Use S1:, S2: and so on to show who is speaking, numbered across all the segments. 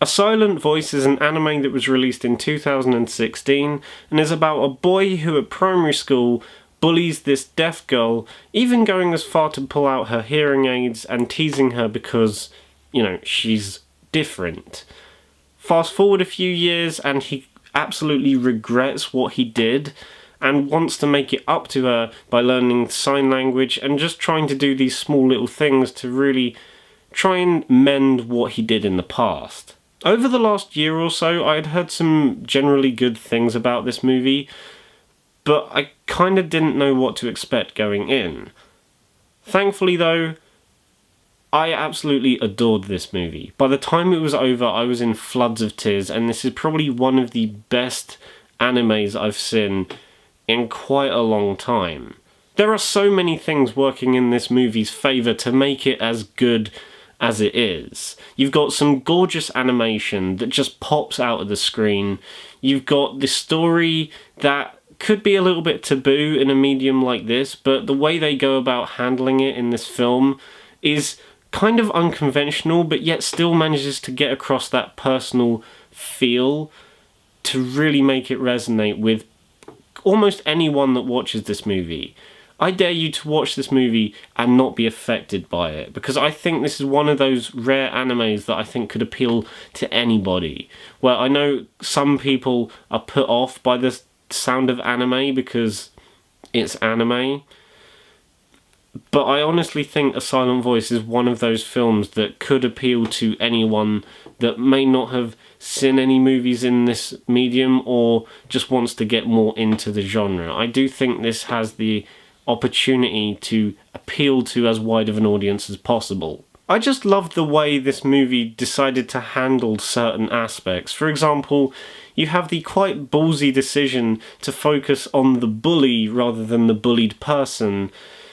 S1: Silent Voice is an anime that was released in 2016 and is about a boy who at primary school bullies this deaf girl, even going as far to pull out her hearing aids and teasing her because, she's different. Fast forward a few years and he absolutely regrets what he did and wants to make it up to her by learning sign language and just trying to do these small little things to really try and mend what he did in the past. Over the last year or so, I had heard some generally good things about this movie, but I kind of didn't know what to expect going in. Thankfully though, I absolutely adored this movie. By the time it was over, I was in floods of tears, and this is probably one of the best animes I've seen in quite a long time. There are so many things working in this movie's favour to make it as good as it is. You've got some gorgeous animation that just pops out of the screen. You've got the story that could be a little bit taboo in a medium like this, but the way they go about handling it in this film is kind of unconventional, but yet still manages to get across that personal feel to really make it resonate with almost anyone that watches this movie. I dare you to watch this movie and not be affected by it, because I think this is one of those rare animes that I think could appeal to anybody. Where I know some people are put off by the sound of anime because it's anime, but I honestly think A Silent Voice is one of those films that could appeal to anyone that may not have seen any movies in this medium or just wants to get more into the genre. I do think this has the opportunity to appeal to as wide of an audience as possible. I just loved the way this movie decided to handle certain aspects. For example, you have the quite ballsy decision to focus on the bully rather than the bullied person,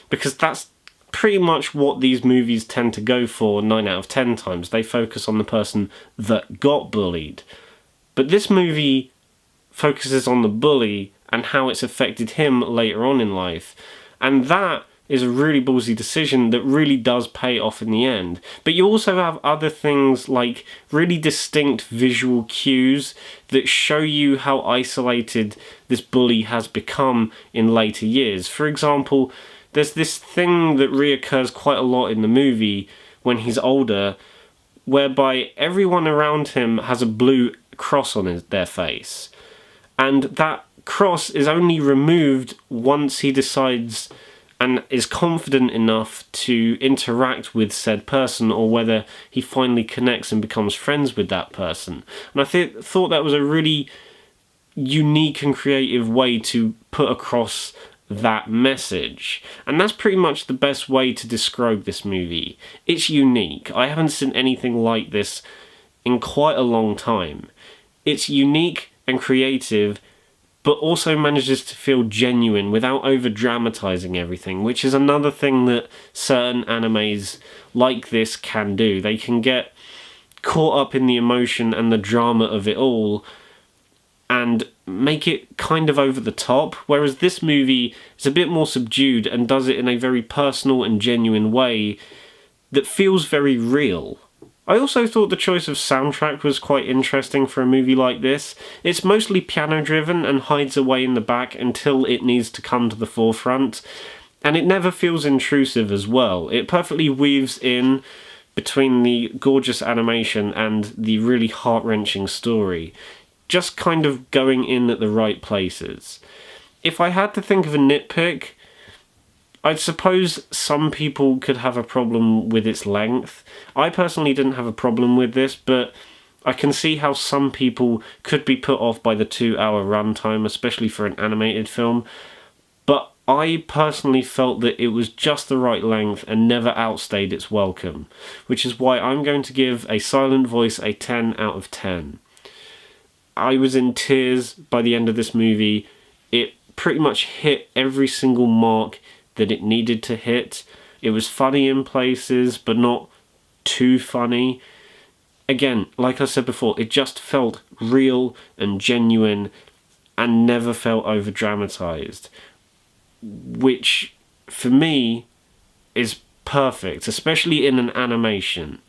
S1: because that's pretty much what these movies tend to go for 9 out of 10 times. They focus on the person that got bullied. But this movie focuses on the bully and how it's affected him later on in life. And that is a really ballsy decision that really does pay off in the end. But you also have other things like really distinct visual cues that show you how isolated this bully has become in later years. For example, there's this thing that reoccurs quite a lot in the movie when he's older, whereby everyone around him has a blue cross on their face. And that cross is only removed once he decides and is confident enough to interact with said person, or whether he finally connects and becomes friends with that person. And I thought that was a really unique and creative way to put across that message. And that's pretty much the best way to describe this movie. It's unique. I haven't seen anything like this in quite a long time. It's unique and creative, but also manages to feel genuine without over-dramatising everything, which is another thing that certain animes like this can do. They can get caught up in the emotion and the drama of it all and make it kind of over the top, whereas this movie is a bit more subdued and does it in a very personal and genuine way that feels very real. I also thought the choice of soundtrack was quite interesting for a movie like this. It's mostly piano-driven and hides away in the back until it needs to come to the forefront, and it never feels intrusive as well. It perfectly weaves in between the gorgeous animation and the really heart-wrenching story, just kind of going in at the right places. If I had to think of a nitpick, I suppose some people could have a problem with its length. I personally didn't have a problem with this, but I can see how some people could be put off by the 2-hour runtime, especially for an animated film. But I personally felt that it was just the right length and never outstayed its welcome, which is why I'm going to give A Silent Voice a 10 out of 10. I was in tears by the end of this movie. It pretty much hit every single mark that it needed to hit. It was funny in places, but not too funny. Again, like I said before, it just felt real and genuine and never felt over-dramatised, which for me is perfect, especially in an animation.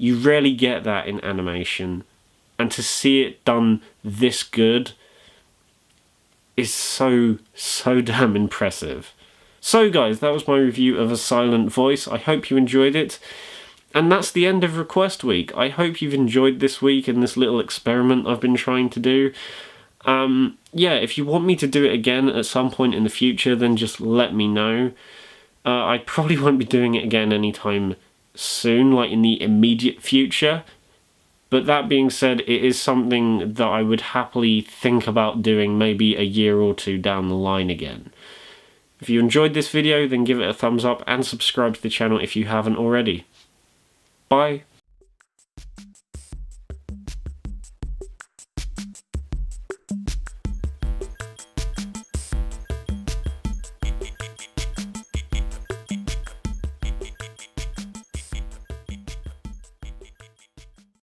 S1: You rarely get that in animation, and to see it done this good is so damn impressive. So guys, that was my review of A Silent Voice. I hope you enjoyed it. And that's the end of Request Week. I hope you've enjoyed this week and this little experiment I've been trying to do. Yeah, if you want me to do it again at some point in the future, then just let me know. I probably won't be doing it again anytime soon, like in the immediate future. But that being said, it is something that I would happily think about doing maybe a year or two down the line again. If you enjoyed this video, then give it a thumbs up and subscribe to the channel if you haven't already. Bye.